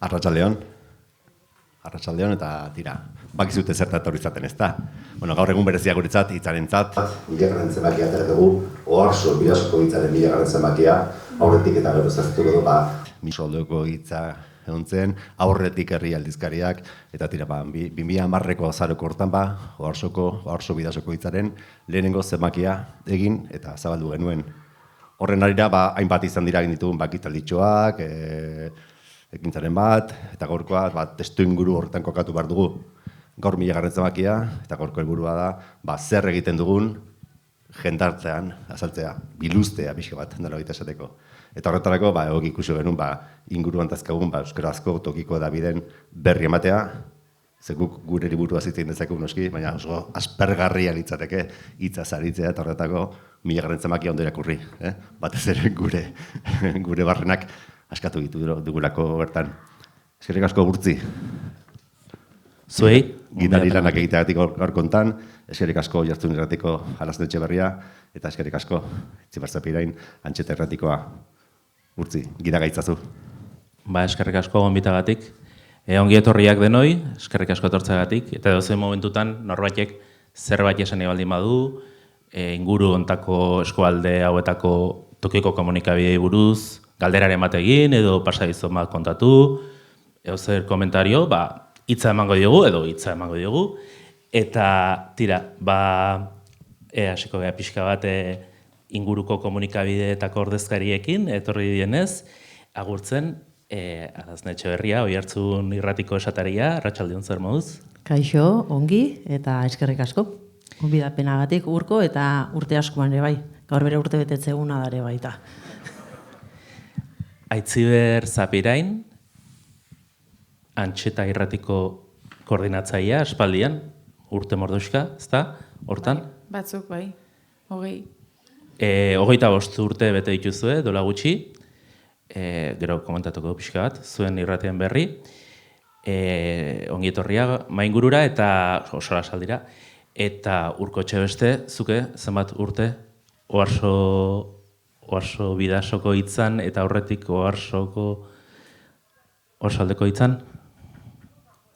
Arratsaldeon. Arratsaldeon eta tira. Bakizute zerta etorri izaten, ezta? Bueno, gaur egun berezia guretzat, hitzarentzat. Bilagarren zenbakia atera dugu, oharso bidasoko hitzaren bilagarren zenbakia, aurretik eta gero zaztuko du, Misoldoko hitza egon zen, aurretik herri aldizkariak, eta tira, 2010ko azaroko hortan, oharso bidasoko hitzaren lehenengo zenbakia egin eta zabaldu genuen. Horren arira, hainbat izan dira egin ditugun bakitalditxoak, ekintzaren bat, eta gaurkoa testu inguru horretan kokatu behar dugu. Gaur 1000. zenbakia, eta gaurko helburua da, zer egiten dugun jendartean azaltzea, biluztea pixka bat, nola egite esateko. Eta horretarako, egoki ikusi genuen, inguruan tazkagun, euskarazko tokiko Dabiden berri ematea, ze guk gure liburua zitzen dezakegu noski, baina oso aspergarria litzateke hitza zaritzea, eta horretako 1000. zenbakia ondo irakurri. Batez ere gure barrenak askatu dugulako bertan. Eskerrik asko Gurtzi. Zuei? Gidari lanak egiteagatik gaur kontan, eskerrik asko Oiartzun Irratiko Arazten Etxeberria, eta eskerrik asko Itzibarzapirain Antxeta Irratikoa. Gurtzi, gida gaitzazu. Eskerrik asko gonbitagatik. Ongi etorriak denoi, eskerrik asko etortzeagatik, eta edozein momentutan norbaitek zerbait esan baldin badu, inguru hontako eskualde hauetako tokiko komunikabidei buruz, galderaren bat egin edo pasadizo bat kontatu, edozer komentario, hitza emango diogu edo hitza emango diogu, eta tira, hasiko gara pixka bat inguruko komunikabideetako ordezkariekin, etorri dienez, agurtzen Arazten Etxeberria, Oiartzun Irratiko esataria, arratsaldeon zer moduz? Kaixo, ongi, eta eskerrik asko. Gonbidapenagatik urko eta urte askoan ere bai. Gaur bere urte betetze eguna da ere baita. Aitziber Zapirain, Antxeta Irratiko koordinatzailea, aspaldian, urte mordoxka, ezta? Hortan? Batzuk, bai. 20. 25 urte bete dituzue, dola gutxi. Gero komentatuko du pixka bat, zuen irratien berri. Ongi etorria maingurura eta oso lasaldira. Eta urko etxebeste, zuke, zenbat urte, oharso bidasoko hitzan eta aurretik oharsoaldeko hitzan?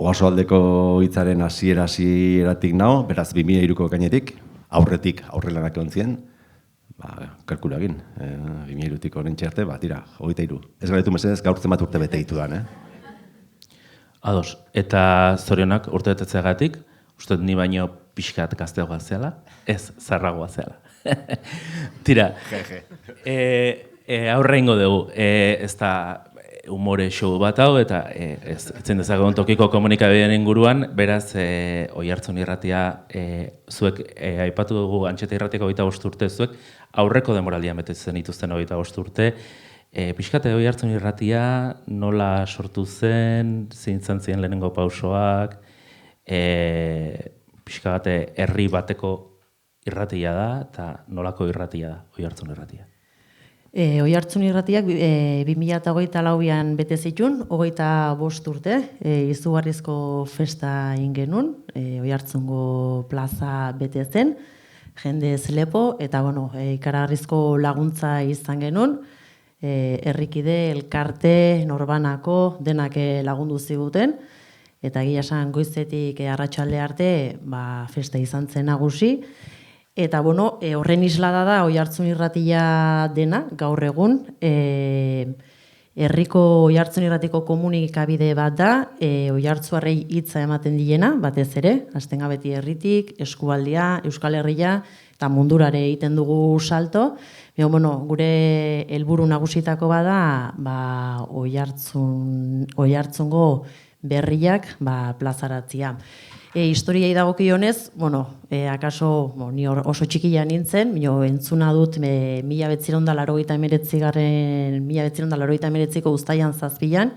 Oharsoaldeko hitzaren hasieratik nao, beraz 2003ko gainetik, aurrelanak egon ziren, kalkula egin, 2003ko nintxe arte, tira, 23. Ez galetu mesedez, gaur zenbat urte bete ditudan, Ados, eta zorionak urte betetzeagatik, uste ni baino pixkat gazteagoa zela, ez zarragoa zela. Tira, aurre ingo dugu, ez da humore show bat hau, eta etzen dezagun tokiko komunikabideen inguruan, beraz, Oiartzun Irratia, zuek aipatu dugu Antxeta Irratiko 25 urte, zuek aurreko demoraldian betetzen dituzten 25 urte, pixkate Oiartzun Irratia nola sortu zen, zintzen ziren lehenengo pausoak, pixka bate herri bateko irratia da, eta nolako irratia da, Oiartzun Irratia. Oiartzun Irratiak 2024an bete zituen, 25 urte, izugarrizko festa egin genuen, Oiartzungo plaza bete zen, jendez lepo, eta ikaragarrizko laguntza izan genuen, herrikide, elkarte, norbanako, denak lagundu ziguten, eta egia esan goizetik arratsalde arte festa izan zen nagusi. Eta horren islada da Oiartzun Irratia dena, gaur egun, herriko Oiartzun Irratiko komunikabide bat da, oiartzuarrei hitza ematen diena, batez ere, astengabeti herritik, eskualdea, Euskal Herria, eta mundurare egiten dugu salto. Gure helburu nagusitako bada, Oiartzungo berriak plazaratzea. Historiai dagokionez, akaso ni oso txikia nintzen, entzuna dut 1989ko uztaian 7an,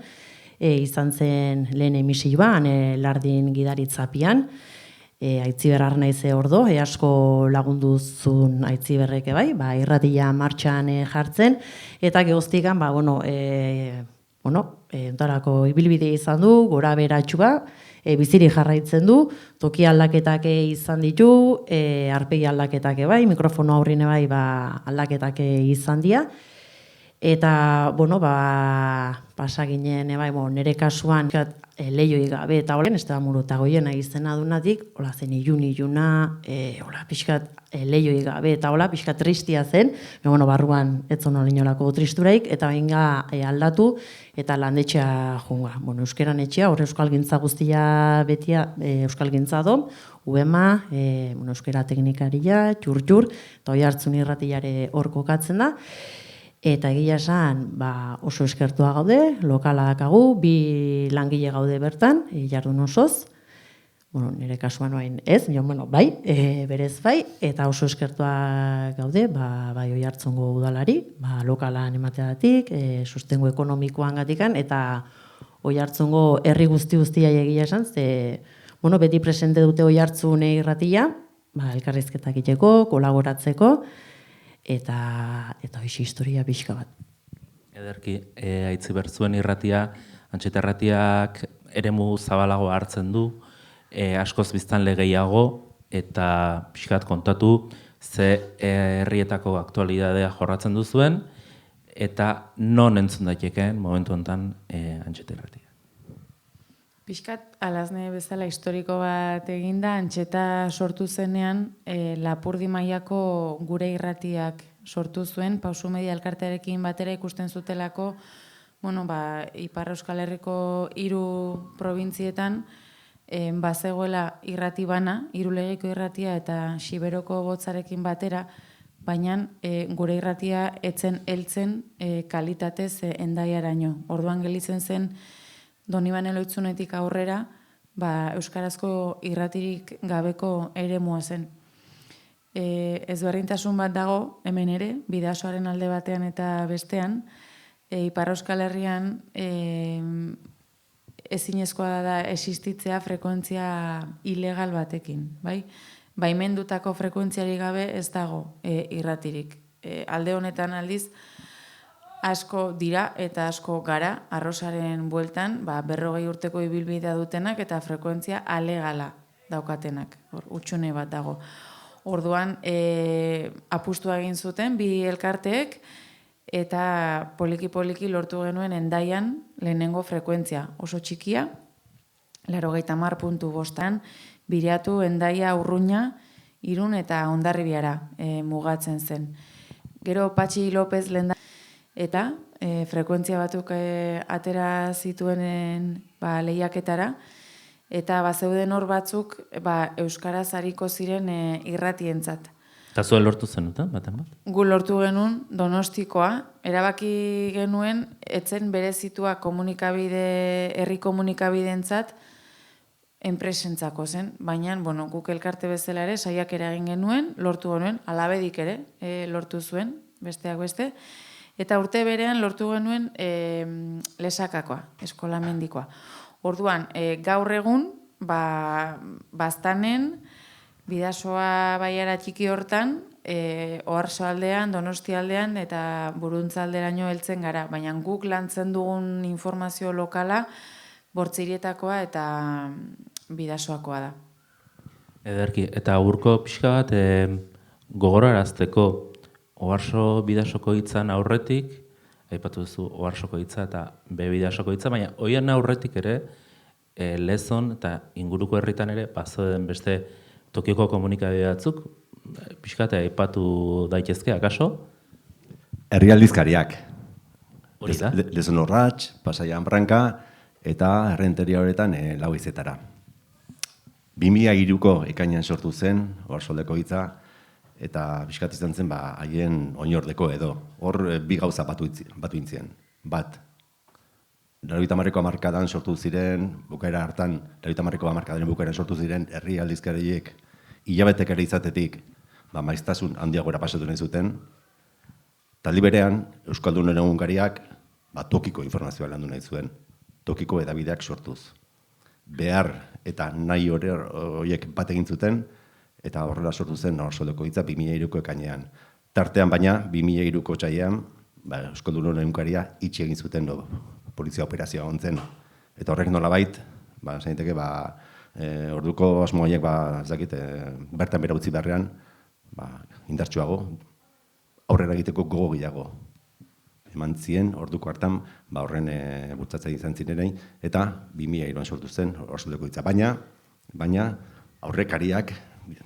izan zen lehen emisioa, Lardin Gidaritzapian, Aitziber Arnaize ordo, asko lagundu zuen Aitziberreke bai, irratia martxan jartzen, eta gehoztikan, entarako ibilbide izan du, gora beratxua, biziri jarraitzen du, toki aldaketak izan ditu, arpegi aldaketak bai, mikrofono aurrine bai aldaketak izan dira, Eta, bueno, pasa ginen, nire kasuan, lehioi gabe eta olen, ez da Muruetagoiena izena dunatik, hola zen iluna, hola pixkat lehioi gabe eta hola pixkat tristia zen, barruan etzon olinolako tristuraik, eta bainga aldatu eta landetxea junga. Euskeran etxea, hor euskalgintza guztia betia, euskalgintza do, UEMA, euskera teknikaria, txur, eta hoi hartzun irratiare hor kokatzen da. Eta egia esan, oso eskertua gaude, lokala dakagu, 2 langile gaude bertan, jardun osoz. Nire kasuan oain ez, bai, berez bai, eta oso eskertua gaude, bai hoi hartzungo udalari, lokalan emateatik, sustengo ekonomikoan gatikan, eta hoi hartzungo herri guztia egia esan, beti presente dute hoi hartzun irratia, elkarrizketak iteko, kolaboratzeko, eta hoize historia pixka bat. Ederki, Aitzi Bertzuen irratia, Antxeta irratiak eremu zabalago hartzen du, askoz biztanle gehiago, eta pixkat kontatu ze herrietako aktualidadea jorratzen duzuen, eta non entzun daitekeen momentu honetan Antxeta irratia. Piskat, alazne bezala historiko bat eginda, Antxeta sortu zenean, Lapurdi mailako gure irratiak sortu zuen, Pausu Media elkartearekin batera ikusten zutelako, Ipar Euskal Herriko 3 probintzietan, bazegoela irrati bana, Irulegiko irratia eta Xiberoko botzarekin batera, baina gure irratia etzen heltzen kalitatez Hendaiaraino. Orduan gelitzen zen, Donibane Loitzunetik aurrera, euskarazko irratirik gabeko eremua zen. Ezberdintasun bat dago, hemen ere, Bidasoaren alde batean eta bestean, Ipar Euskal Herrian ezinezkoa da existitzea frekuentzia ilegal batekin, bai? Baimendutako frekuentziari gabe ez dago irratirik. Alde honetan aldiz, asko dira eta asko gara, arrosaren bueltan, 40 urteko ibilbidea dutenak eta frekuentzia alegala daukatenak, utxune bat dago. Orduan, apustua egin zuten, 2 elkarteek, eta poliki lortu genuen Hendaian lehenengo frekuentzia. Oso txikia, 80.5 biratu Hendaia, Urruña, Irun eta Hondarribiara mugatzen zen. Gero Patxi López lenda eta frekuentzia batzuk atera zituenen lehiaketara, eta bazeuden hor batzuk euskaraz ariko ziren irratientzat. Eta zuen lortu zenuten, baten bat? Gu lortu genuen Donostikoa, erabaki genuen etzen berezitua herri komunikabideentzat enpresentzako zen, baina guk elkarte bezala ere saiak egin genuen, lortu genuen, alabedik ere lortu zuen, besteak beste, eta urte berean lortu genuen Lesakakoa, eskolamendikoa. Orduan, gaur egun, Baztanen, Bidasoa baiara txiki hortan, Oarsoaldean, Donostialdean eta Buruntzalderaino heltzen gara, baina guk lantzen dugun informazio lokala Bortzirietakoa eta Bidasoakoa da. Ederki, eta urko pixka bat gogorarazteko Oarso Bidasoko hitzan aurretik, aipatu duzu Oarsoko hitza eta Bidasoko hitza, baina hoian aurretik ere Lezon eta inguruko herritan ere bazoden beste tokiko komunikabide batzuk, pixkate aipatu daitezke, akaso? Herrialdizkariak. Hori da? Lezon Urrats, Pasaian Branka eta Errenteria horretan Lauizetara. 2003ko ekainean sortu zen, Oarsoaldeko hitza, eta pixkat izan zen haien oinordeko edo. Hor 2 gauza batu intzien. Bat, 80ko hamarkadan sortu ziren, bukaera hartan, 80ko hamarkadan bukaeran sortu ziren herri aldizkariek hilabetek ere izatetik, maiztasun handiagora pasatu nahi zuten. Taldi berean, Euskaldunen Egunkariak tokiko informazioa landu nahi zuen, tokiko hedabideak sortuz. Behar eta nahi horiek bat egin zuten, eta horrela sortu zen Oarsoaldeko hitza 2003ko ekainean. Tartean baina, 2003ko otsailean, Euskaldunen Egunkaria itxi egin zuten polizia operazioa ontzen. Eta horrek nolabait, zainteke, orduko asmoaiek, bertan bera utzi beharrean, indartsuago, aurrera egiteko gogo gehiago eman zien, orduko hartan, horren bultzatzen izan zirenei, eta 2003an sortu zen Oarsoaldeko hitza. Baina aurrekariak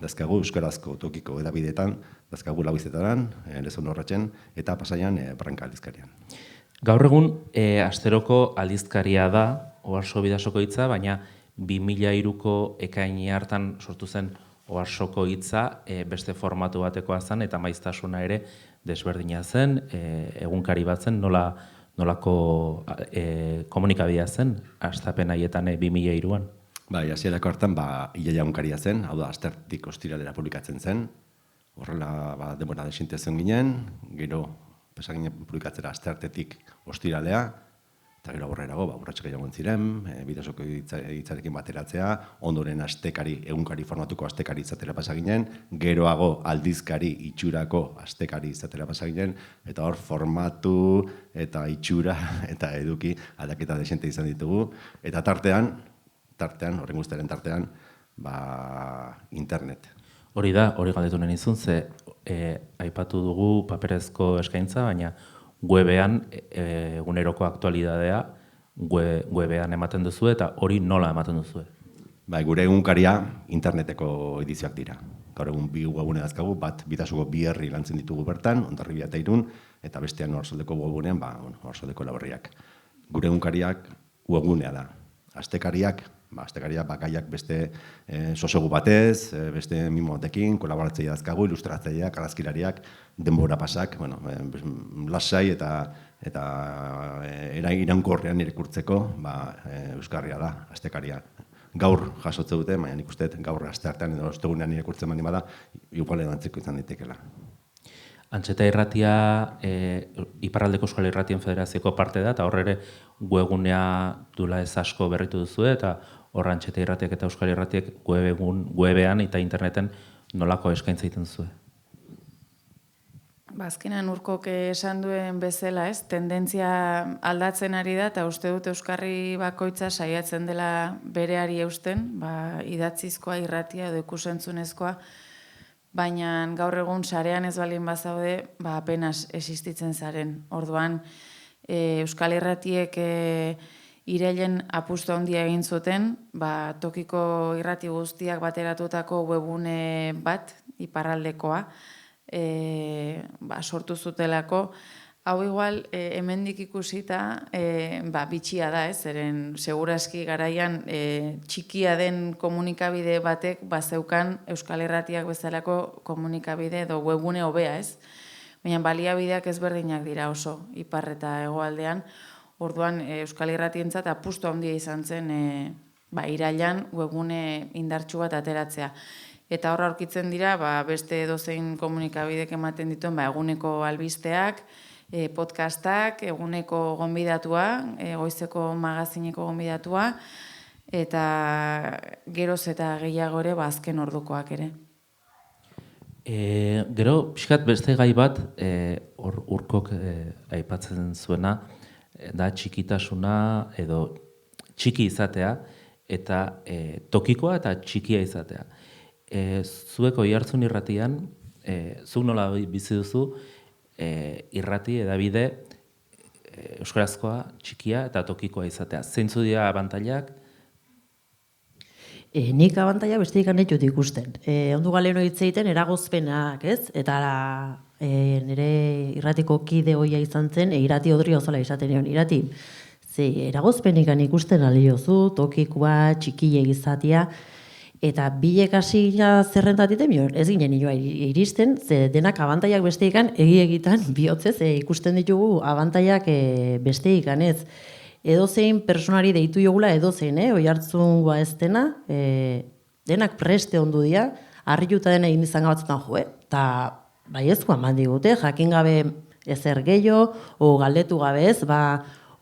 dazkagu euskarazko tokiko edabideetan, dazkagu Labizetan, Lezon Orratzen, eta Pasaian Branka aldizkarian. Gaur egun, asteroko aldizkaria da, Oarso Bidasoko hitza, baina 2003ko ekaini hartan sortu zen Oarsoko hitza beste formatu batekoa zen, eta maiztasuna ere desberdina zen, egunkari bat zen, nolako komunikabidea zen, hastapen haietan 2003an. Bai, hasierako hartan, Ilaia egunkaria zen, hau da, astertik ostiralera publikatzen zen, horrela denbora desintezion ginen, gero pesaginen publikatzera astertetik ostiralea, eta gero aurrerago, urratxak egon ziren, Bidasoko hitzarekin bateratzea, ondoren astekari, egunkari formatuko astekari izatera pasaginen, geroago aldizkari itxurako astekari izatera pasaginen, eta hor formatu eta itxura eta eduki aldaketa desente izan ditugu, eta tartean, horren guztiaren tartean, internet. Hori da, hori galdetu nahi nizun, ze aipatu dugu paperezko eskaintza, baina webean eguneroko aktualidadea webean ematen duzu eta hori nola ematen duzu? Gure egunkaria interneteko edizioak dira. Gaur egun 2 webgune dazkagu, bat Bidasoko 2 herri lantzen ditugu bertan, Hondarribia eta Irun, eta bestean Oarsoaldeko webgunean, Oarsoaldeko 4 herriak. Gure egunkariak webgunea da. Astekariak gaiak beste sosegu batez, beste mimo batekin, kolaboratzaile dazkagu, ilustratzaileak, argazkilariak, denbora pasak, lasai eta iraunkorrean irakurtzeko euskarria da, astekaria. Gaur jasotze dute, baina nik uste gaur asteartean edo ostegunean irakurtzen bani bada, igual edo antzeko izan daitekela. Antxeta Irratia Iparraldeko Euskal Irratien Federazioko parte da, eta horre ere webgunea dula ez asko berritu duzu, eta hor Antxeta Irratiak eta Euskal Irratiek webean eta interneten nolako eskaintza egiten zuen? Azkenan Urkok esan duen bezala, tendentzia aldatzen ari da, eta uste dut euskarri bakoitza saiatzen dela bereari eusten, idatzizkoa, irratia edo ikusentzunezkoa, baina gaur egun sarean ez balin bazaude, apenas existitzen zaren. Orduan, Euskal Irratiek irailen apustu handia egin zuten, tokiko irrati guztiak bateratutako webgune bat, iparraldekoa, sortu zutelako. Hau igual, hemendik ikusita, bitxia da, zeren segurazki garaian txikia den komunikabide batek bazeukan Euskal Irratiak bezalako komunikabide edo webgune hobea, baina baliabideak ezberdinak dira oso, ipar eta hegoaldean. Orduan, Euskal Irratientzat apustu handia izan zen irailan webgune indartsu bat ateratzea. Eta horra aurkitzen dira, beste edozein komunikabidek ematen dituen eguneko albisteak, podcastak, eguneko gonbidatua, goizeko magazineko gonbidatua, eta geroz eta gehiago ere azken ordukoak ere. Gero, pixkat beste gai bat, Urkok aipatzen zuena, da txikitasuna edo txiki izatea, eta tokikoa eta txikia izatea. Zuek Oiartzun irratian, zuk nola bizi duzu, irrati edabide euskarazkoa, txikia eta tokikoa izatea. Zeintzu dira abantailak? Nik abantaila besteik anetut ikusten. Ondu galeno hitz egiten eragozpenak, ez? Eta nire irratiko kide hoia izan zen, irrati odri ozala izaten egon, irrati. Eragozpenik ikusten aliozu, tokikoa, txikia izatea, eta bilek hasi zerrentatiten, ez ginen nioa iristen, ze denak abantaiak besteikan egiegitan bihotzez ikusten ditugu abantaiak besteikan ez. Edozein personari deitu jogula edozein, Oiartzungoa ez dena, denak preste ondu dira, harrituta dena egin izan gabatzutan jo, eta baiezkoa mandigute, jakin gabe ezer gehiago, o galdetu gabe ez,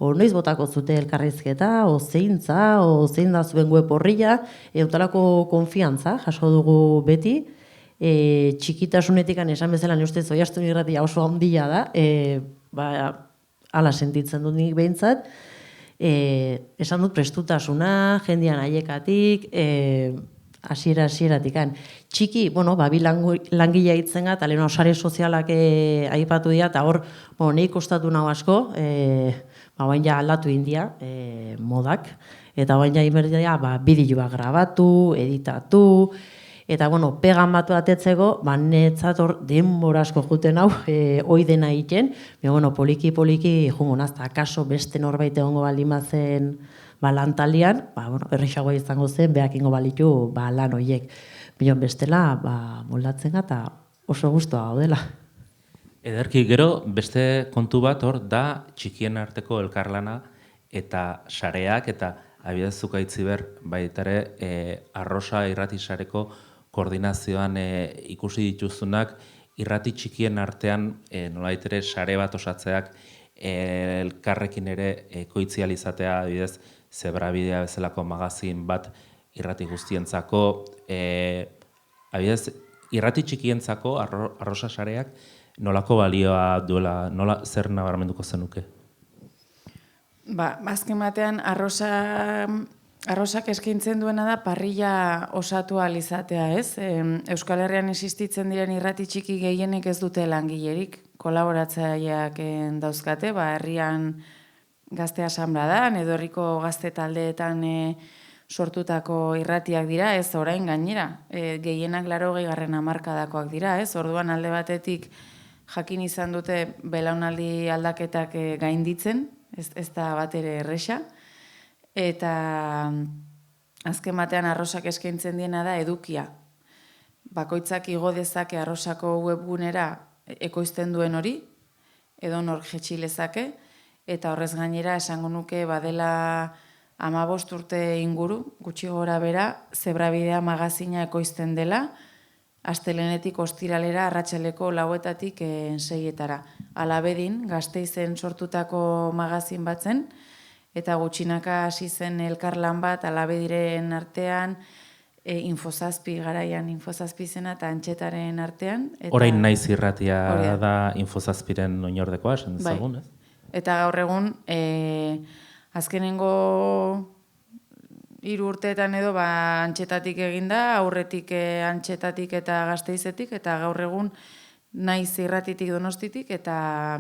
noiz botako zute elkarrizketa, o zeintza, o zein da zuen web horria, eutalako konfiantza jaso dugu beti, txikitasunetik esan bezala ni ustez Oiartzun irratia oso handia da, hala sentitzen dut nik behintzat, esan dut prestutasuna, jendean aiekatik, hasieratik. Txiki, bi langilea hitzen eta lehen sare sozialak aipatu dira, eta hor, nahi kostatu nahu asko, baina ja aldatu india modak, eta baina inberdia bideoa grabatu, editatu, eta pegan bat atetzeko, netzat hor denbora asko juten hau, hoi dena egiten, poliki jungo nazta, akaso beste norbait egongo baldin bazen lantalian, errexagoa izango zen, behak ingo balitu lan horiek. Bion bestela, moldatzen eta oso guztua gaudela. Ederki, gero, beste kontu bat hor da txikien arteko elkarlana eta sareak eta abiazuka itziber baitare arrosa irrati sareko koordinazioan ikusi dituzunak irrati txikien artean nolabait ere sare bat osatzeak elkarrekin ere ekoitzializatea, adibidez, Zebrabidea bezalako magazin bat irrati guztientzako, adibidez, irrati txikientzako arrosa sareak nolako balioa duela, zer nabarmenduko zenuke? Azken batean, arrosak eskaintzen duena da parrilla osatu alizatea, ez? Euskal Herrian existitzen diren irrati txiki gehienek ez dute langilerik, kolaboratzaileak dauzkate, herrian gazte asanbladan edo herriko gazte taldeetan sortutako irratiak dira, ez orain gainera, gehienak 80. hamarkadakoak dira, ez? Orduan alde batetik jakin izan dute belaunaldi aldaketak gainditzen, ez da bat ere erresa, eta azken batean arrosak eskaintzen diena da edukia. Bakoitzak igo dezake arrosako webgunera ekoizten duen hori, edo nor jetxi lezake, eta horrez gainera esango nuke badela 15 urte inguru, gutxi gora bera, Zebrabidea magazina ekoizten dela, astelehenetik ostiralera arratsaleko 4:00 6:00. Alabedin, Gasteizen sortutako magazin batzen, eta gutxinaka hasi zen elkarlan bat Alabediren artean, Infozazpi garaian, Infozazpi zena eta Antxetaren artean. Orain naiz irratia da Infozazpiren oinordekoa, esan dezagun, ez? Eta gaur egun, azkenengo 3 urteetan edo Antxetatik eginda, aurretik Antxetatik eta Gasteizetik, eta gaur egun naiz irratitik Donostitik, eta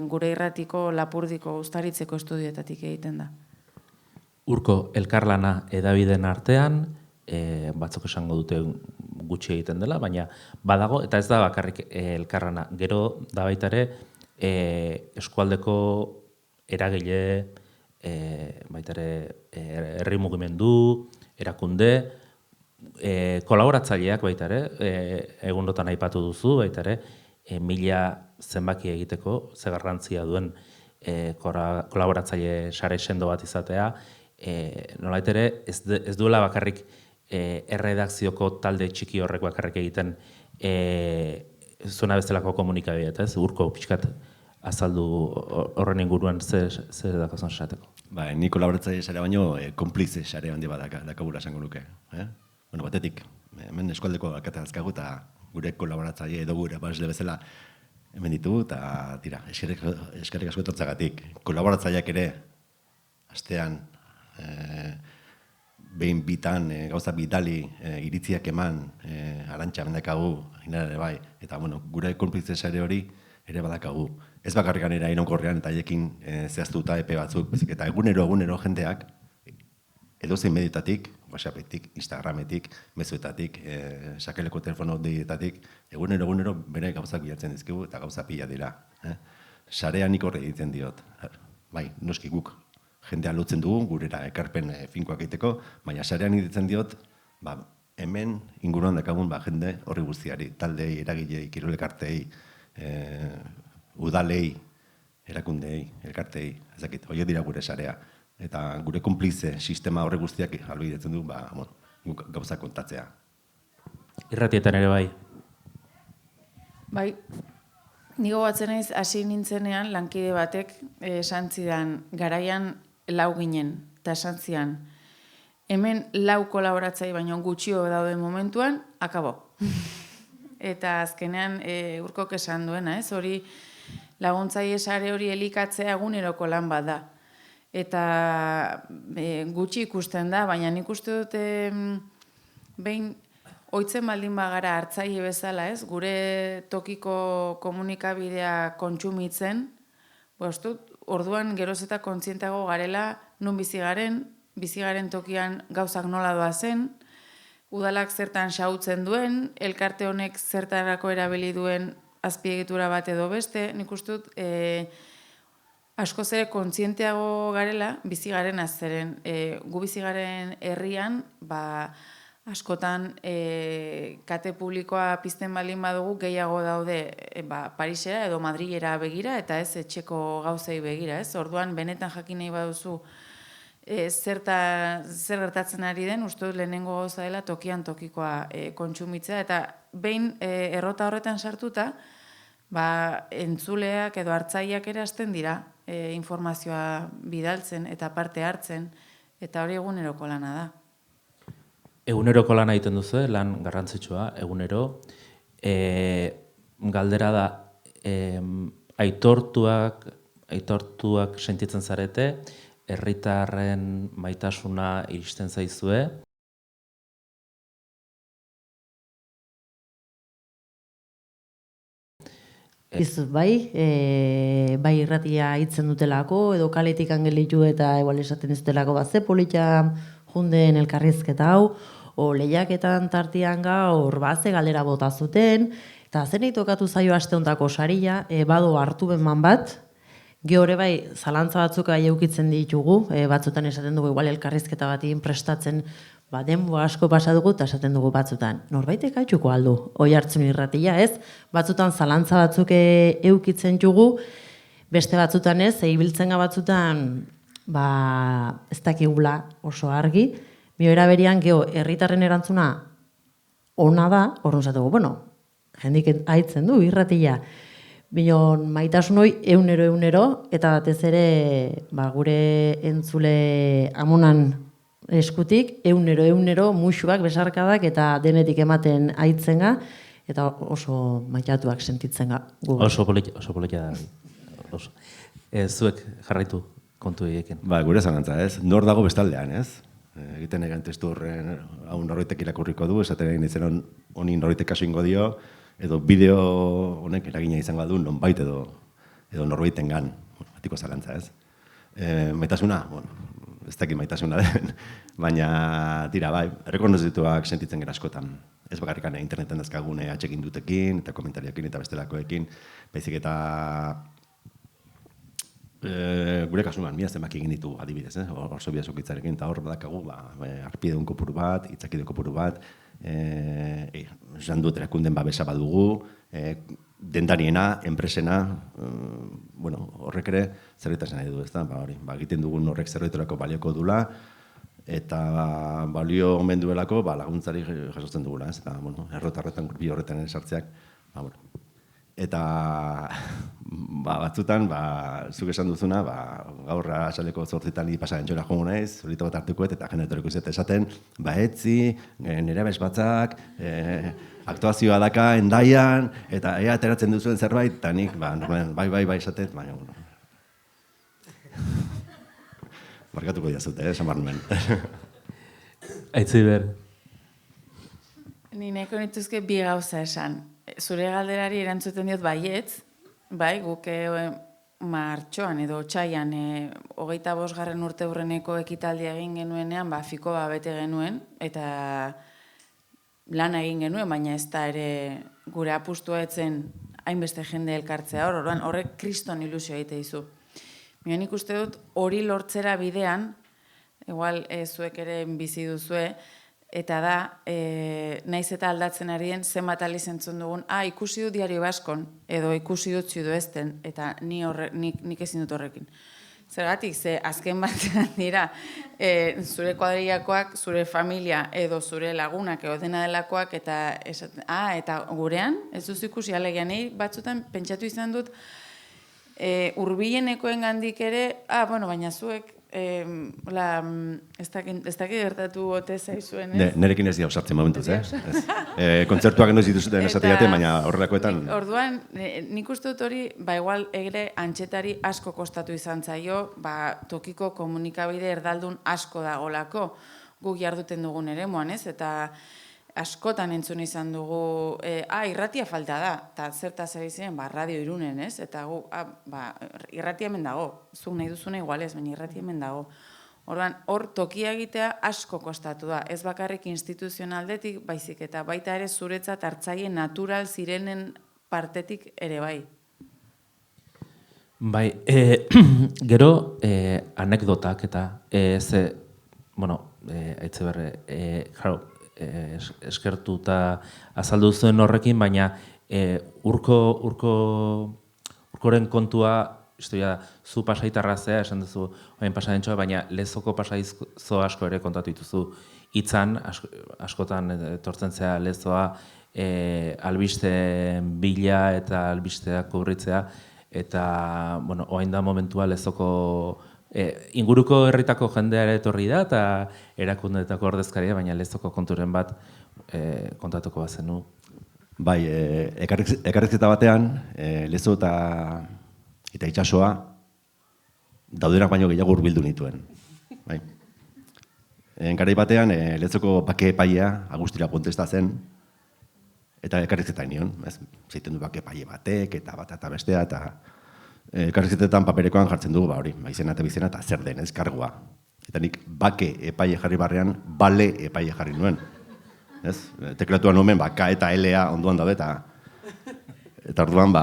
gure irratiko Lapurdiko Uztaritzeko estudioetatik egiten da. Urko, elkarlana edabideen artean, batzuk esango dute gutxi egiten dela, baina badago, eta ez da bakarrik elkarlana. Gero da baita ere, eskualdeko eragile, baita ere herri mugimendu, erakunde, kolaboratzaileak baita ere, egunotan aipatu duzu, baita ere, 1000 zenbaki egiteko, ze garrantzia duen kolaboratzaile sare sendo bat izatea, nolait ere, ez duela bakarrik erredakzioko talde txiki horrek bakarrik egiten zuena bezalako komunikabidea, ez? Urko pixkat azaldu horren inguruan zer dakozan esateko. Ni kolaboratzaile sare baino konplize sare handi bat dakagula esango nuke. Batetik, hemen eskualdeko alkatea azkagu eta gure kolaboratzaile edo gure basle bezala hemen ditugu, eta tira, eskerrik asko etortzagatik. Kolaboratzaileak ere, astean, behin bitan gauza bidali iritziak eman, Arantxa bendakagu, ere bai, eta gure konplize sare hori ere badakagu. Ez bakarrik ganera iraunkorrean eta haiekin zehaztuta epe batzuk, bezik eta egunero jendeak, edozein medioetatik, WhatsAppetik, Instagrametik, mezuetatik, sakeleko telefono deietatik, egunero bere gauzak bilatzen dizkigu eta gauza pila dira. Sarean nik horre egiten diot. Bai, noski guk jendea lotzen dugu, gurera ekarpen finkoak egiteko, baina sarean egiten diot, hemen inguruan dakagun jende horri guztiari, taldei, eragilei, kirolekartei, udalei, erakundei, elkartei, ez dakit, horiek dira gure sarea. Eta gure konplize sistema horre guztiak ahalbidetzen du, guk gauza kontatzea. Irratietan ere bai? Bai, nigo batzen naiz hasi nintzenean lankide batek esan zidan garaian 4 ginen, eta esan zidan hemen 4 kolaboratzaile baino gutxio dauden momentuan, akabo. Eta azkenean Urkok esan duena, ez? Hori laguntzaile sare hori elikatzea eguneroko lan bat da. Eta gutxi ikusten da, baina nik uste dut behin ohitzen baldin bagara hartzaile bezala, ez? Gure tokiko komunikabidea kontsumitzen, orduan geroz eta kontzientago garela nun bizigaren tokian gauzak nola doazen, udalak zertan xahutzen duen, elkarte honek zertarako erabili duen azpiegitura bat edo beste, nik uste dut askoz ere kontzienteago garela bizigaren azeren. Gu bizigaren herrian, askotan kate publikoa pizten baldin badugu gehiago daude Parisera edo Madrilera begira eta ez etxeko gauzei begira, ez? Orduan benetan jakin nahi baduzu zer gertatzen ari den, uste dut lehenengo gauza dela tokian tokikoa kontsumitzea eta behin errota horretan sartuta, entzuleak edo hartzaileak ere hasten dira informazioa bidaltzen eta parte hartzen eta hori eguneroko lana da. Eguneroko lana egiten duzu, lan garrantzitsua, egunero. Galdera da, aitortuak sentitzen zarete, herritarren maitasuna iristen zaizue. Bai irratia hitzen dutelako, edo kaletik angelitu eta igual esaten ez dutelako ze polita junden elkarrizketa hau, o lehiaketan tartian gaur ze galera bota zuten, eta zenei tokatu zaio aste hontako saria, bado hartu benman bat, geore bai zalantza batzuk eukitzen ditugu, batzutan esaten dugu igual elkarrizketa batin prestatzen, denbo asko pasa dugu eta esaten dugu batzutan. Norbaitek haitxuko aldu, Oihartzun irratia ez, batzutan zalantza batzuk eukitzen dugu, beste batzutan ez, ibiltzen batzutan ez dakigula oso argi, Mioera berian, herritarren erantzuna ona da, horren zatugu, jendik haitzen du, irratia. Bion maitasun hoi eunero, eta batez ere gure entzule amonan eskutik, eunero, musuak, besarkadak, eta denetik ematen haitzenga, eta oso maitatuak sentitzen ga. Oso politia da. Zuek jarraitu kontu egiten. Gure zalantza, ez? Nor dago bestaldean, ez? Egiten egan testu horren hau norroitek irakurriko du, esaten egin ditzen honi norroitek kaso ingo dio, edo bideo honek eragina izango du nonbait edo norbaiten gan, batiko zalantza, ez? Maitasuna, ez dakit maitasuna den, baina tira, errekonozituak sentitzen gara askotan. Ez bakarrikan interneten dazkagune atxekin dutekin, eta komentarioekin, eta bestelakoekin, baizik eta gure kasuan, mila zenbaki egin ditu adibidez, orso bidazokitzarekin, eta hor badakagu, arpideun kopuru bat, itzakide kopuru bat, esan dut erakunden babesa badugu, dendariena, enpresena, horrek ere zerretasen nahi du, ez da, egiten dugun horrek zerretorako balioko dula, eta balio omen duelako laguntzari jasotzen dugula, ez, eta errotarretan bi horretan sartzeak, eta batzutan, zuk esan duzuna, gaurra asaleko 8 pasaren txora jongo naiz, zorito bat hartukoet, eta jenetoreko izate esaten, etzi, nire abes batzak, aktuazioa daka endaian, eta ea ateratzen duzuen zerbait, eta nik, bai esatet, baina, markatuko diazute, esan barnuen. Aitzi ber. Ni nahiko nituzke bi gauza esan. Zure galderari erantzuten diot baietz, guk martxoan edo otsaian 25. urte hurreneko ekitaldia egin genuenean, fiko bete genuen, eta lana egin genuen, baina ez da ere gure apustua etzen hainbeste jende elkartzea horrek kriston ilusio egite dizu. Mion ikuste dut hori lortzera bidean, igual zuek ere bizi duzue, eta da, naiz eta aldatzen ari den, zenbat aliz entzun dugun, ikusi dut Diario Baskon, edo ikusi dut Zuduesten, eta nik ezin dut horrekin. Zergatik, azken batean dira, zure kuadrillakoak, zure familia, edo zure lagunak, edo dena delakoak, eta gurean, ez duzu ikusi alegian, batzutan pentsatu izan dut, hurbilenekoen gandik ere, baina zuek, ez dakit gertatu ote zaizuen, ez? Nerekin ez dira osartzen momentuz, kontzertuak noiz dituzuten esateate, baina horrelakoetan... Orduan, nik uste dut hori, igual egre antxetari asko kostatu izan zaio, tokiko komunikabide erdaldun asko dagolako guk jarduten dugun ere moan, ez? Eta askotan entzun izan dugu, irratia falta da, eta zertaz ari ziren, Radio Irunen, ez? Eta gu, irratia hemen dago, zuk nahi duzuna igual ez, baina irratia hemen dago. Orduan, hor tokia egitea asko kostatu da, ez bakarrik instituzionaldetik, baizik eta baita ere zuretzat hartzaile natural zirenen partetik ere bai. Bai, gero anekdotak eta aitze berre, eskertuta azaldu zuen horrekin, baina urkoren kontua, historia, zu pasaitarra zea, esan duzu, oain pasaintxoa, baina lezoko pasaizo asko ere kontatu dituzu hitzan, askotan etortzen zea lezoa, albiste bila eta albisteak kubritzea, eta, oain da momentua lezoko inguruko herritako jendeare etorri da, eta erakundetako ordezkaria, baina lezoko konturen bat kontatuko bazenu. Bai, ekarrizketa batean, lezo eta itsasoa daudenak baino gehiago hurbildu nituen. Bai. Garai batean, lezoko bake epailea Agustira Pontesta zen, eta ekarrizketa nion, zeiten du bake epaile batek, eta bat eta bestea, eta elkarrizketetan paperekoan jartzen dugu, hori, izena eta bizena, eta zer den, kargua. Eta nik bake epaile jarri barrean, bale epaile jarri nuen. Teklatuan nomen, K eta L-a onduan daude, eta orduan,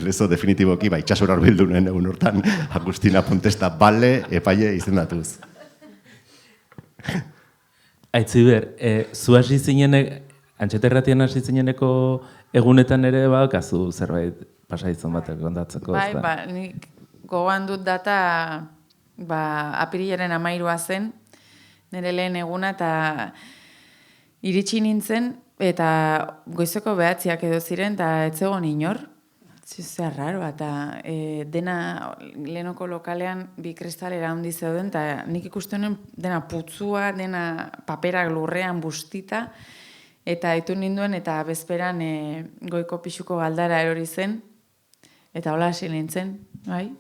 lezo definitiboki, itxasora horbildu nuen egun hortan, Agustina Pontesta bale epaile izendatuz. Aitziber, zu hasi zinen, Antxeterratian hasi zineneko egunetan ere bakazu zerbait pasaitzon batek kontatzeko. Bai, nik gogoan dut data apirilaren 13 zen, nire lehen eguna, eta iritsi nintzen, eta goizeko 9 edo ziren, eta ez zegoen inor. Zer raro, eta dena lehenoko lokalean bi kristalera handi zeuden, eta nik ikusten nuen dena putzua, dena paperak lurrean bustita, eta ditu ninduen, eta bezperan goiko pixuko galdara erori zen, eta hola hasi nintzen, bai?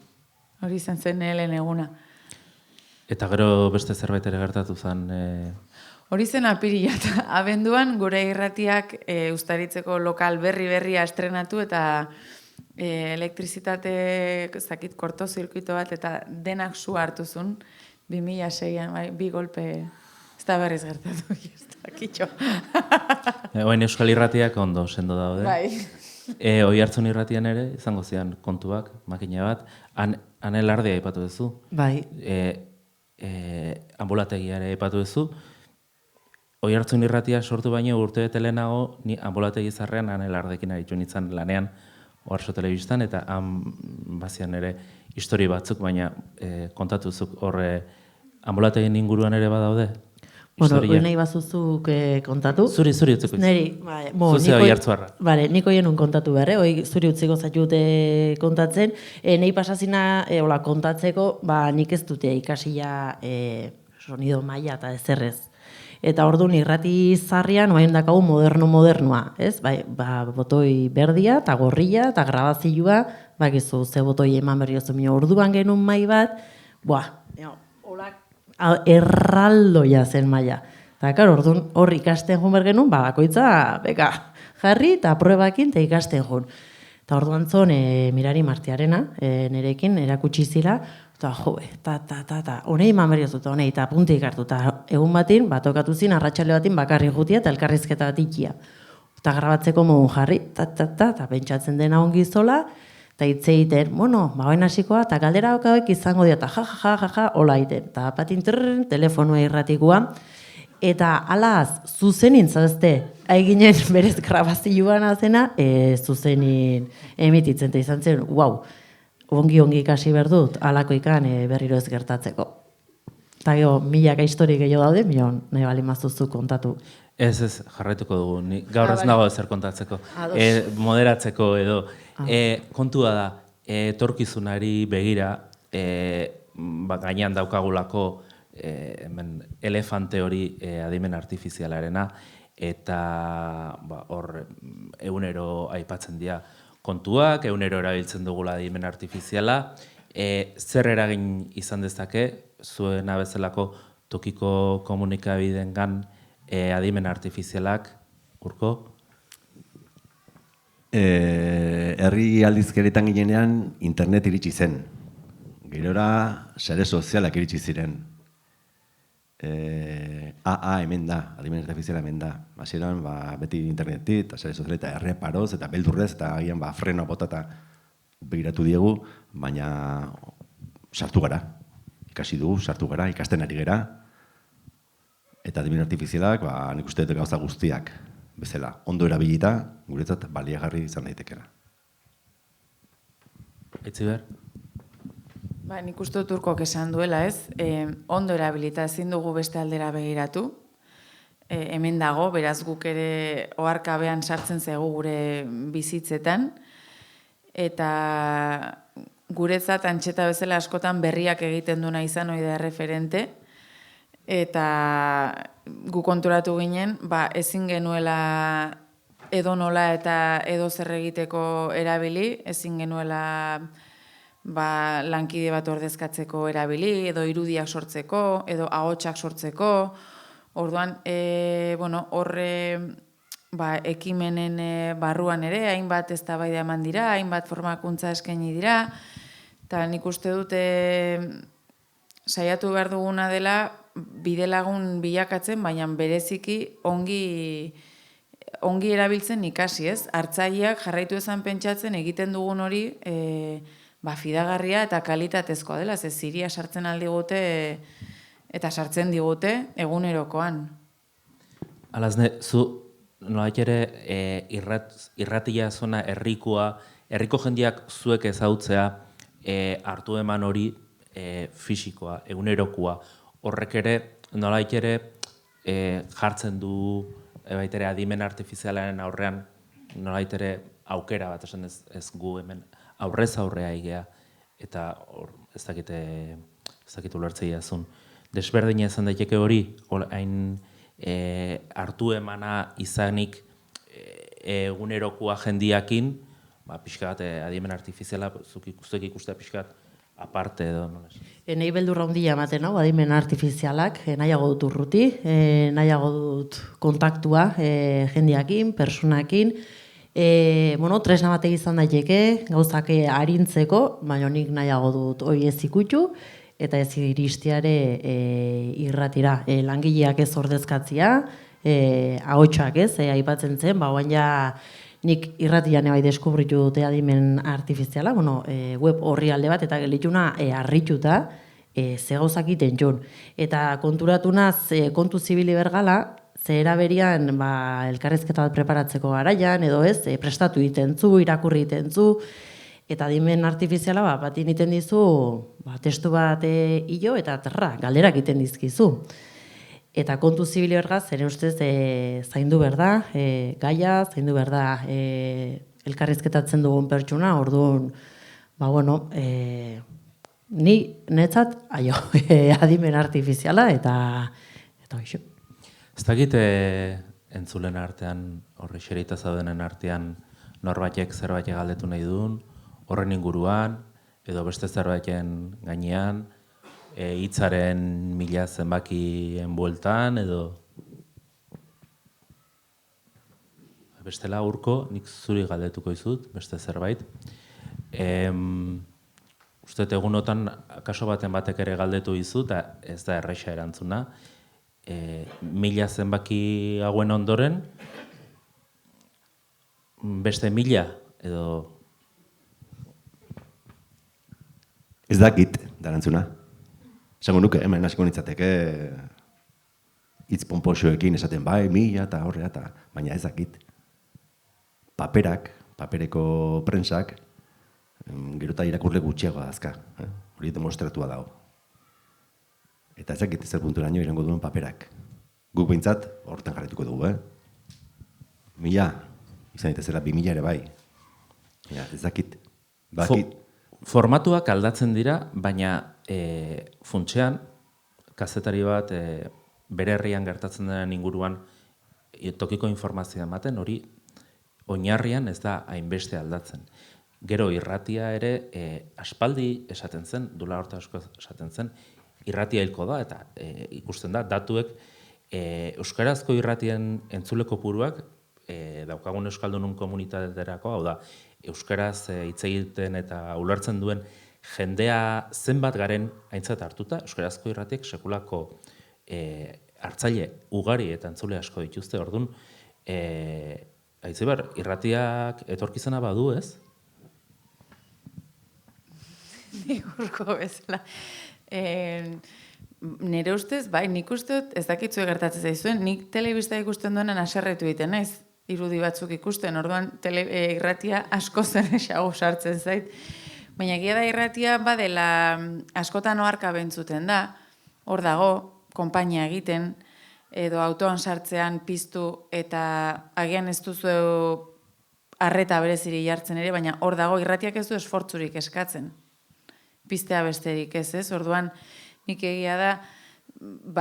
Hori izan zen lehen eguna. Eta gero beste zerbait ere gertatu zen? Hori zen apirila, eta abenduan gure irratiak Uztaritzeko lokal berria estrenatu, eta elektrizitate, zakit, kortozirkuito bat, eta denak su hartu zuen, 2006an, bai, bi golpe, ez da berriz gertatu, ez da, kitxo. Oain Euskal Irratiak ondo sendo daude. Bai. Oiartzun irratian ere, izango zian kontuak, makina bat, han elardea aipatu duzu. Bai. Anbolategia ere aipatu duzu. Oiartzun irratia sortu baino urte bete lehenago, ni anbolategi zarrean han elardekin aritu nintzen lanean Oarso Telebistan, eta han bazian ere histori batzuk, baina kontatuzuk horre anbolategin inguruan ere badaude? Bueno, hori nahi bazuzuk kontatu. Zuri utziko. Neri, Zuzea oiartzuarra. Bale, niko jenun kontatu behar, hoi zuri utziko zaitute kontatzen. Nahi pasazina kontatzeko, nik ez dute ikasia sonido maila eta ezerrez. Eta orduan irrati zarrian, oain dakagu modernoa, ez? Botoi berdia, eta gorria, eta grabazioa, bakizu, ze botoi eman berri oso mino. Orduan genuen mai bat, erraldoia zen maila. Eta, karo, orduan hor ikasten joan bergenun, bakoitza, jarri eta proebakin eta ikasten joan. Eta orduan zon, Mirari Martiarena, nerekin, erakutsi zila, eta honei eman beriozu, eta honei, eta puntik hartu, eta egun batin, tokatu zin, arratsale batin bakarri jutia, eta elkarrizketa bat ikia. Eta grabatzeko mogun jarri, eta pentsatzen dena ongi zola, eta hitz egiten, bagoen hasikoa, eta galdera okauek izango dira, eta ja, hola egiten. Eta patin telefonua irratikoa, eta alaz, zuzenin zazte, haiginen berez grabazioan azena, zuzenin emititzen, eta izan zen, ongi ikasi behar dut, alako ikan berriro ez gertatzeko. Eta gero, milaka histori gehiago daude, nahi bali mazuzu kontatu. Ez, jarraituko dugu, gaur ez nago ezer kontatzeko, moderatzeko edo. Kontua da, etorkizunari begira, gainean daukagulako elefante hori adimen artifizialarena, eta hor egunero aipatzen dira kontuak, egunero erabiltzen dugula adimen artifiziala, zer eragin izan dezake, zuena bezalako tokiko komunikabidengan adimen artifizialak, Urko? Herri aldizkeretan ginenean internet iritsi zen. Gerora sare sozialak iritsi ziren. Hemen da, adimen artifiziala hemen da. Hasieran beti internetit, eta sare soziala eta erreparoz, eta beldurrez, eta agian freno bota eta begiratu diegu, baina sartu gara. Ikasi dugu, sartu gara, ikasten ari gara. Eta adimen artifizialak, nik uste dut gauza guztiak bezala, ondo erabilita, guretzat baliagarri izan daitekela. Aitziber? Nik uste dut Urkok esan duela, ez? Ondo erabilita ezin dugu beste aldera begiratu. Hemen dago, beraz guk ere oharkabean sartzen zaigu gure bizitzetan. Eta guretzat antxeta bezala askotan berriak egiten duna izan ohi da referente. Eta gu konturatu ginen, ezin genuela edo nola eta edo zer egiteko erabili, ezin genuela lankide bat ordezkatzeko erabili, edo irudiak sortzeko, edo ahotsak sortzeko. Orduan, horre ekimenen barruan ere, hainbat eztabaida eman dira, hainbat formakuntza eskaini dira, eta nik uste dute saiatu behar duguna dela bidelagun bilakatzen, baina bereziki ongi erabiltzen ikasi, ez? Hartzaileak jarraitu ezan pentsatzen egiten dugun hori fidagarria eta kalitatezkoa dela, ze ziria sartzen aldigute eta sartzen digute egunerokoan. Alazne, zu nolait ere irratia zona herriko jendeak zuek ezautzea hartu eman hori fisikoa, egunerokoa, horrek ere nolait ere jartzen du baitere adimen artifizialaren aurrean nolait ere aukera bat, esan ez gu hemen aurrez aurrea igea, eta ez dakit ulertzea zun. Desberdina izan daiteke hori, hain hartu emana izanik egunerokoa jendiakin, pixka bat adimen artifiziala, zuek ikustea pixka bat aparte edo, nola? Nahi beldurra handia ematen hau, adimen artifizialak, nahiago dut urruti, nahiago dut kontaktua jendiakin, personakin, tresna batek izan daiteke, gauzak arintzeko, baina nik nahiago dut hori ez ikutxu, eta ez iristiare irratira. Langileak ez ordezkatzia, ahotsak ez, aipatzen zen, baina nik irratian bai deskubritu dute adimen artifiziala, web orrialde bat, eta gelituna arrituta, ze gauzak iten joan. Eta konturatu naz, kontu zibili bergala, ze eraberian elkarrezketa bat preparatzeko garaian, edo ez, prestatu egiten zu, irakurri egiten zu, eta adimen artifiziala bat egiten dizu, testu bat hilo, eta galderak egiten dizkizu. Eta kontu zibili bergaz, ere ustez, zaindu berda, gaia, zaindu berda elkarrizketatzen dugun pertsona, orduan, ni netzat, adimen artifiziala, eta hoxo. Ez dakit entzulen artean, horri xerita zaudenen artean, norbaitek zerbait galdetu nahi duen, horren inguruan, edo beste zerbaiten gainean, hitzaren mila zenbakien bueltan, edo... Bestela Urko, nik zuri galdetuko izut, beste zerbait. Uste egunotan, kaso baten batek ere galdetu izu, eta ez da erraixa erantzuna. Mila zenbaki hauen ondoren, beste mila, edo... Ez dakit, darantzuna. Esango nuke, hemen hasiko nitzateke hitz ponpoxoekin esaten mila eta horrea, baina ez dakit. Papereko prensak, gero eta irakurle gutxiago dazka. Hori demostratua dago. Eta ez dakit zer punturaino irango duen paperak. Guk behintzat, hortan jarretuko dugu, 1000, izan ditezela 2000 ere bai. Ez dakit. Formatuak aldatzen dira, baina funtsean, kazetari bat bere herrian gertatzen denen inguruan tokiko informazioa ematen, hori oinarrian ez da hainbeste aldatzen. Gero irratia ere aspaldi esaten zen, dula horta asko esaten zen, irratia hilko da, eta ikusten da, datuek Euskarazko irratien entzule kopuruak daukagun euskaldunun komunitaterako, hau da, euskaraz hitz egiten eta ulertzen duen jendea zenbat garen aintzat hartuta, euskarazko irratiek sekulako hartzaile ugari eta entzule asko dituzte, orduan, Aitziber, irratiak etorkizuna badu, ez? Nik urko bezala. Nire ustez, bai, nik uste dut, ez dakitzu gertatzen zaizuen, nik telebista ikusten duenan aserretu egiten naiz, irudi batzuk ikusten, orduan irratia asko zen esago sartzen zait. Baina egia da irratia badela askotan oharka bentzuten da, hor dago, konpainia egiten, edo autoan sartzean piztu eta agian ez duzu arreta bereziri jartzen ere, baina hor dago irratiak ez du esfortzurik eskatzen. Piztea besterik ez, orduan nik egia da,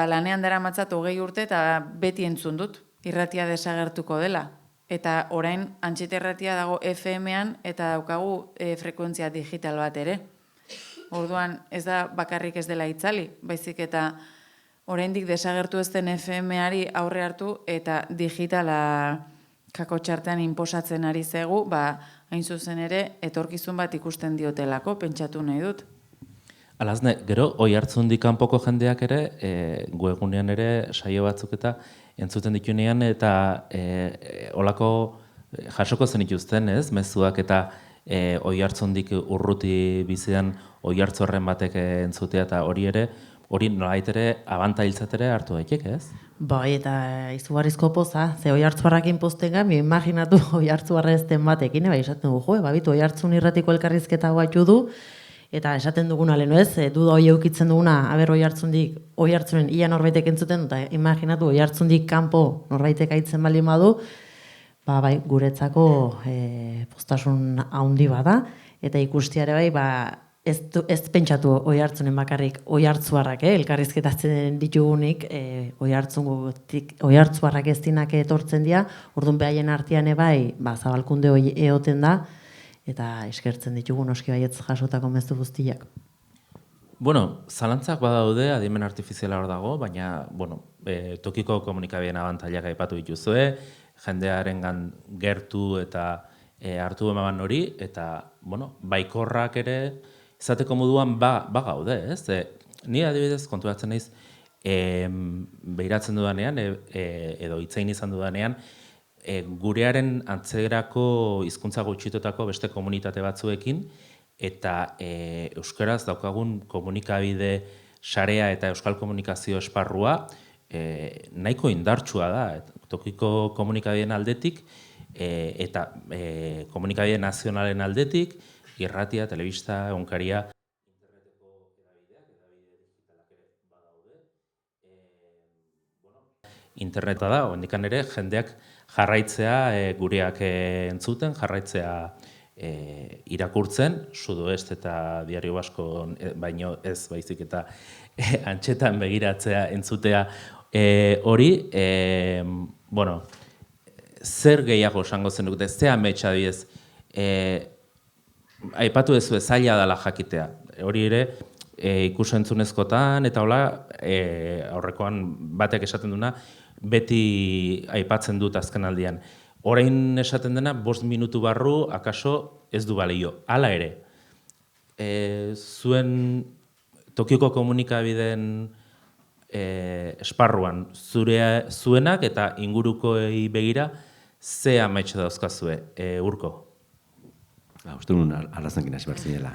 lanean daramatzat 20 urte eta beti entzun dut, irratia desagertuko dela. Eta orain Antxeta irratia dago FM-an eta daukagu frekuentzia digital bat ere. Orduan ez da bakarrik ez dela itzali, baizik eta oraindik desagertu ez den FM-ari aurre hartu eta digitala kakotxartean inposatzen ari zegu, hain zuzen ere etorkizun bat ikusten diotelako, pentsatu nahi dut. Alazne, gero, Oihartzundik kanpoko jendeak ere, webgunean ere saio batzuk eta entzuten ditunean eta olako jasoko zen ituzten, ez? Mezuak eta Oihartzundik urruti bizidan Oihartzorren batek entzutea eta hori nolait ere abantailtzat ere hartu daiteke, ez? Bai, eta izugarrizko poza, ze Oihartzunarrekin postenga, mi imaginatu Oihartzunarra ezten batekin, esaten dugu, babitu Oihartzun irratiko elkarrizketa batu du, eta esaten duguna lehenu ez, duda hori eukitzen duguna, Oihartzunen ia norbaitek entzuten, eta imaginatu Oihartzundik kanpo norbaitek aitzen baldin badu, bai, guretzako postasun handi bada, eta ikustiare bai, ez pentsatu Oihartzunen bakarrik Oihartzuarrak, elkarrizketatzen ditugunik, Oihartzuarrak ez dinak etortzen dira, orduan behaien artean bai, zabalkunde hori eoten da, eta eskertzen ditugu noski baietz jasotako mezu guztiak. Bueno, zalantzak badaude, adimen artifiziala hor dago, baina, tokiko komunikabideen abantailak aipatu dituzue, jendearengan gertu eta hartu emaban hori, eta, baikorrak ere, izateko moduan gaude, ez? Ni adibidez konturatzen naiz, behiratzen dudanean, edo hitzein izan dudanean, gurearen antzerako hizkuntza gutxitutako beste komunitate batzuekin, eta euskaraz daukagun komunikabide sarea eta euskal komunikazio esparrua nahiko indartsua da, tokiko komunikabideen aldetik, eta komunikabide nazionalen aldetik, irratia, telebista, egunkaria, interneteko hedabideak, hedabide digitalak ere badaude. Interneta da, oraindikan ere, jendeak jarraitzea gureak entzuten, jarraitzea irakurtzen, Sudoest eta Diario Basko baino ez baizik eta Antxetan begiratzea entzutea hori, zer gehiago esango zenukete, ze ametsa adibidez, aipatu duzu zaila dela jakitea. Hori ere, ikus-entzunezkotan eta hola, aurrekoan batek esaten duna, beti aipatzen dut azken aldian. Orain esaten dena, 5 minutu barru, akaso ez du balio. Hala ere, zuen tokiko komunikabideen esparruan, zuenak eta ingurukoei begira, ze amaitxe dauzkazue, Urko? Uste nuen arrazenkin hasi behar zinela.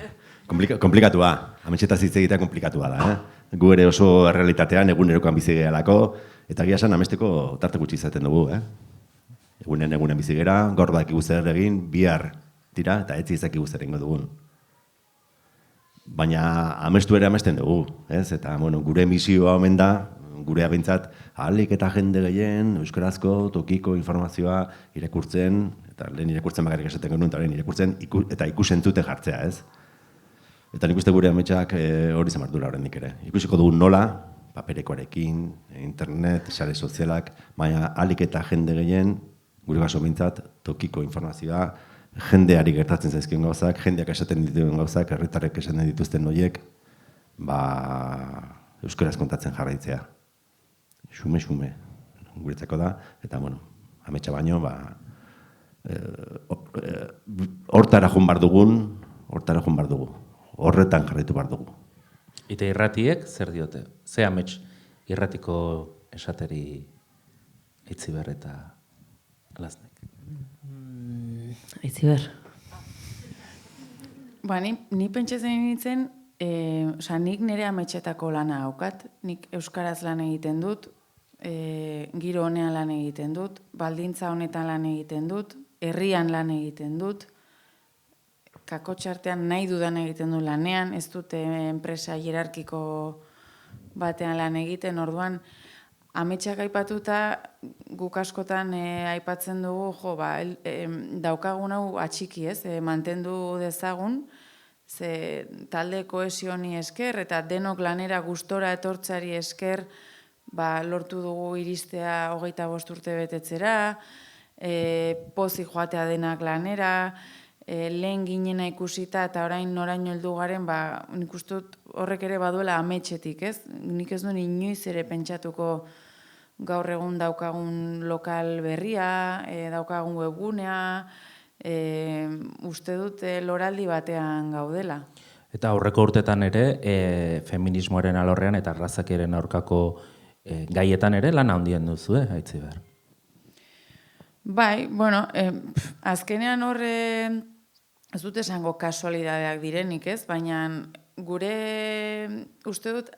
Komplikatua, ametxetaz hitz egitea komplikatua da. Gu ere oso errealitatean egunerokoan bizi gehalako, eta egia esan amesteko tarte gutxi izaten dugu. Egunen bizi gera, gaur badakigu zer egin, bihar tira, eta etzi ezakigu zer egingo dugun. Baina amestu ere amesten dugu, eta gure misioa omen da, gure abintzat, ahalik eta jende gehien, euskarazko, tokiko informazioa irakurtzen, eta lehen irakurtzen bakarrik esaten genuen, eta lehen irakurtzen eta ikusentzuten jartzea, ez? Eta nik uste gure ametsak hori zamardura horrendik ere. Ikusiko dugu nola, paperekoarekin, internet, sare sozialak, baina ahalik eta jende gehien, gure gaso bintzat, tokiko informazioa, jendeari gertatzen zaizkien gauzak, jendeak esaten dituen gauzak, herritarrek esaten dituzten horiek, euskaraz kontatzen jarraitzea. xume guretzako da, eta, bueno, ametsa baino, hortara joan bar dugun, horretan jarraitu bar dugu. Eta irratiek zer diote? Ze amets irratiko esateri Aitziber eta Alaznek? Aitziber. Ni pentsatzen nintzen, nik nire ametsetako lana haukat, nik euskaraz lan egiten dut, giro honean lan egiten dut, baldintza honetan lan egiten dut, herrian lan egiten dut, kakotxartean nahi dudan egiten du lanean, ez dute enpresa hierarkiko batean lan egiten, orduan ametsak aipatuta guk askotan aipatzen dugu, daukagun hau atxiki ez, mantendu dezagun, ze talde kohesioni esker eta denok lanera gustora etortzari esker lortu dugu iristea 25 urte betetzera, pozik joatea denak lanera, lehen ginena ikusita eta orain noraino heldu garen, nik uste dut horrek ere baduela ametsetik, ez? Nik ez duen inoiz ere pentsatuko gaur egun daukagun lokal berria, daukagun webgunea, uste dut loraldi batean gaudela. Eta aurreko urtetan ere, feminismoaren alorrean eta arrazakiaren aurkako gaietan ere lan handien duzu, Aitziber? Bai, azkenean horre ez dut esango kasualidadeak direnik, ez? Baina gure, uste dut,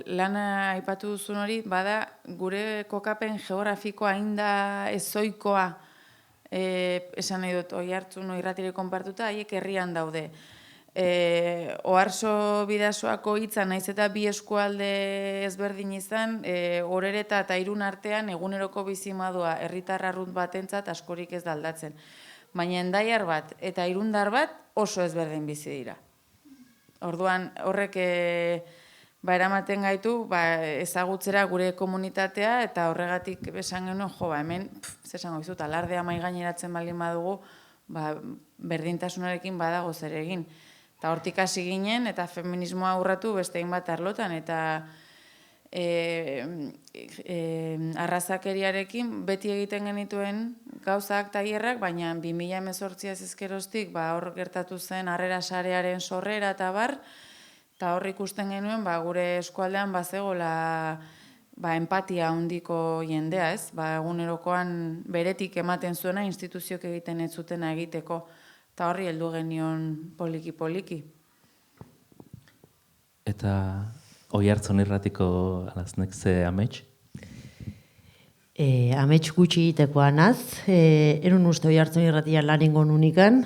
lana aipatu duzun hori, bada gure kokapen geografikoa ainda ezoikoa, esan nahi dut, Oiartzun irratire konpartuta, haiek herrian daude. Oarso Bidasoako hitza naiz eta bi eskualde ezberdin izan, Orereta eta Irun artean eguneroko bizimodua herritar arrunt batentzat askorik ez da aldatzen. Baina Hendaiar bat eta Irundar bat oso ezberdin bizi dira. Orduan horrek eramaten gaitu ezagutzera gure komunitatea eta horregatik esan genuen, hemen, zesango izut, alardea mahai gaineratzen baldin badugu, berdintasunarekin badago zer egin. Eta hortik hasi ginen, eta feminismoa urratu beste hainbat arlotan, eta arrazakeriarekin beti egiten genituen gauzak tailerrak, baina 2018 ezkeroztik hor gertatu zen harrera sarearen sorrera eta eta hor ikusten genuen gure eskualdean bazegola empatia handiko jendea, ez? Egunerokoan beretik ematen zuena instituzioak egiten ez zutena egiteko. Eta horri heldu genion poliki-poliki. Eta Oiartzun irratiko Alaznek ze amets? Amets gutxi egitekoa naz, erun uste Oiartzun irratian laningo nunikan,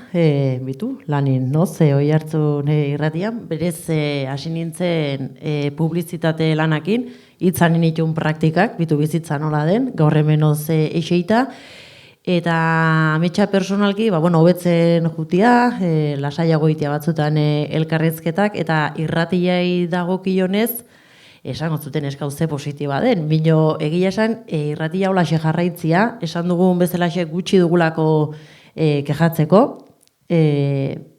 lanin, Oiartzun irratian, berez hasi nintzen publizitate lanakin, hitzan nituen praktikak, bizitza nola den, gaur hemenoz eixeita, eta ametsa personalki, hobetzen jutia, lasaiago itea batzutan elkarrezketak, eta irratiai dagokionez, esan zuten eskauze positiba den. Bino egia esan, irratia holaxe jarraitzia, esan dugun bezalaxe gutxi dugulako kejatzeko,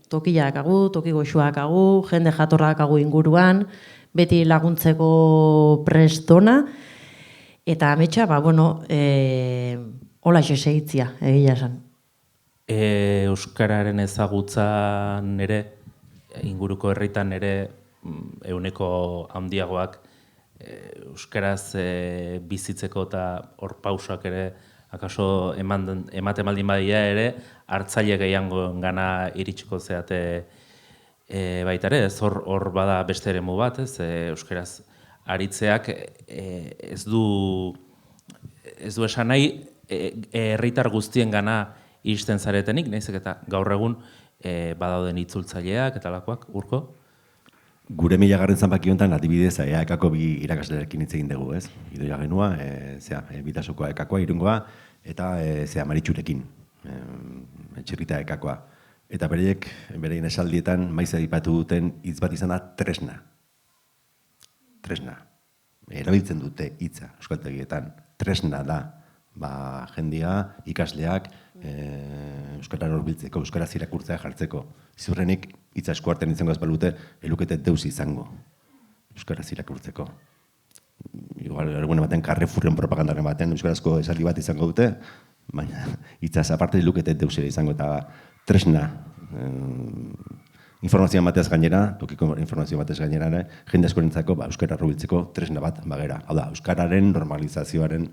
tokiak agu, toki goxuak agu, jende jatorrak agu inguruan, beti laguntzeko prestona, eta ametsa, holaxe segitzia, egia esan. Euskararen ezagutzan ere, inguruko herritan ere, ehuneko handiagoak euskaraz bizitzeko eta hor pausak ere, akaso ematen baldin badia ere, hartzaile gehiago gana iritsiko zeate baita ere, ez hor bada beste eremu bat, ez euskaraz aritzeak ez du esan nahi, herritar guztien gana iristen zaretenik, naizek eta gaur egun badauden itzultzaileak eta lakoak, Urko? Gure 1000. zenbaki honetan, adibidez, EAEKako bi irakaslerekin hitz egin dugu, ez? Idoia Genua, Bidasokoa EAEKakoa, Irungoa, eta Maritxurekin, Txirrita EAEKakoa. Eta bereien esaldietan, maiz aipatu duten hitz bat izan da tresna. Tresna. Erabiltzen dute hitza, euskaltegietan. Tresna da. Jendia, ikasleak, euskara horbiltzeko, euskaraz irakurtzea jartzeko. Ziurrenik, hitza eskuartean izango ez balute, elukete deus izango, euskaraz irakurtzeko. igual egun baten Carrefourren propagandaren baten euskarazko esaldi bat izango dute, baina hitzaz aparte lukete deusera izango eta tresna informazio batez gainera, tokiko informazio batez gainera ere, jende askorentzako euskara errubiltzeko tresna bat bagera. Hau da, euskararen normalizazioaren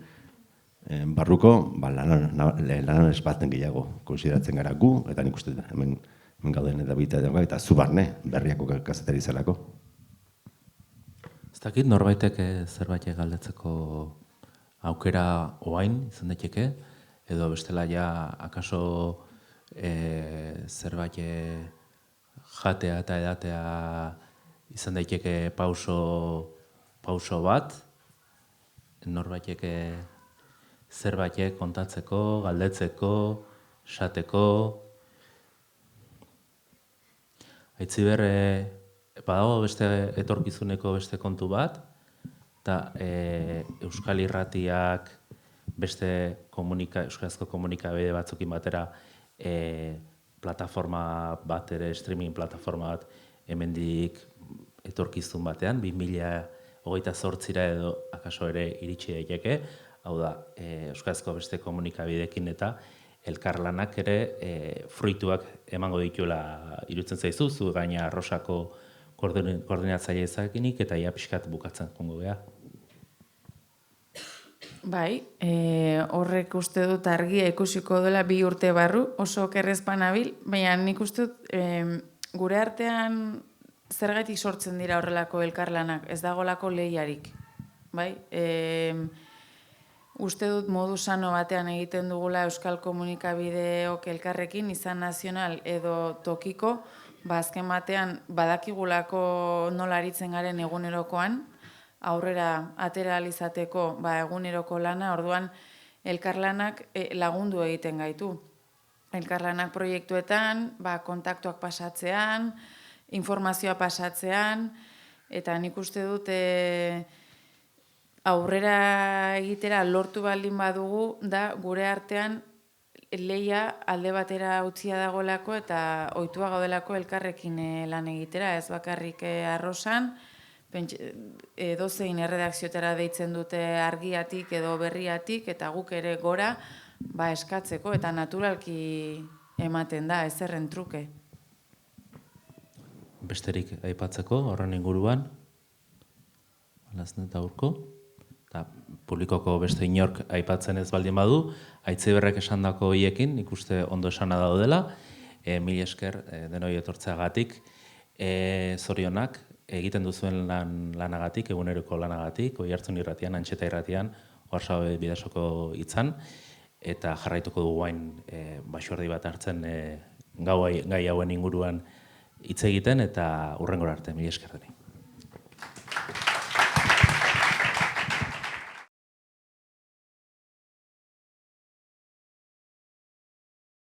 barruko lan ez baten gehiago konsideratzen gara gu, eta nik uste hemen gauden eta zu barne berriako kazetari zelako. Ez dakit norbaitek zerbait galdetzeko aukera oain izan daiteke, edo bestela ja akaso zerbait jatea eta edatea izan daiteke pauso bat, norbaitek zerbait kontatzeko, galdetzeko, esateko. Aitziber, badago beste etorkizuneko beste kontu bat, eta Euskal Irratiak beste euskarazko komunikabide batzukin batera plataforma bat ere, streaming plataforma bat hemendik etorkizun batean, 2028ra edo akaso ere iritsi daiteke, hau da, euskarazko beste komunikabideekin eta elkarlanak ere fruituak emango dituela iruditzen zaizu, zu gaina Arrosako koordinatzaile ezakinik eta ia pixkat bukatzen jongo geha. Bai, horrek uste dut argia ikusiko dela 2 urte barru, oso okerrezpan abil, baina nik uste dut gure artean zergatik sortzen dira horrelako elkarlanak, ez dagolako lehiarik. Bai, uste dut modu sano batean egiten dugula euskal komunikabideok elkarrekin, izan nazional edo tokiko, azken batean badakigulako nola aritzen garen egunerokoan, aurrera atera alizateko eguneroko lana, orduan elkarlanak lagundu egiten gaitu. Elkarlanak proiektuetan, kontaktuak pasatzean, informazioa pasatzean, eta nik uste dut aurrera egitera lortu baldin badugu, da gure artean lehia alde batera utzia dagoelako eta ohitua gaudelako elkarrekin lan egitera, ez bakarrik Arrosan, edozein erredakziotara deitzen dute argiatik edo berriatik, eta guk ere gora eskatzeko, eta naturalki ematen da, ezerren truke. Besterik aipatzeko horren inguruan, alaznet aurko, eta publikoko beste inork aipatzen ez baldin badu, Aitziberrek esandako hiekin, nik uste ondo esana daudela, mil esker denoi etortzeagatik, zorionak, egiten duzuen lanagatik, eguneroko lanagatik, Oiartzun irratian, Antxeta irratian, Oarsoabe Bidasoko hitzan, eta jarraituko dugu hain baxuerdi bat hartzen gai hauen inguruan hitz egiten, eta hurrengora arte, mila esker deni.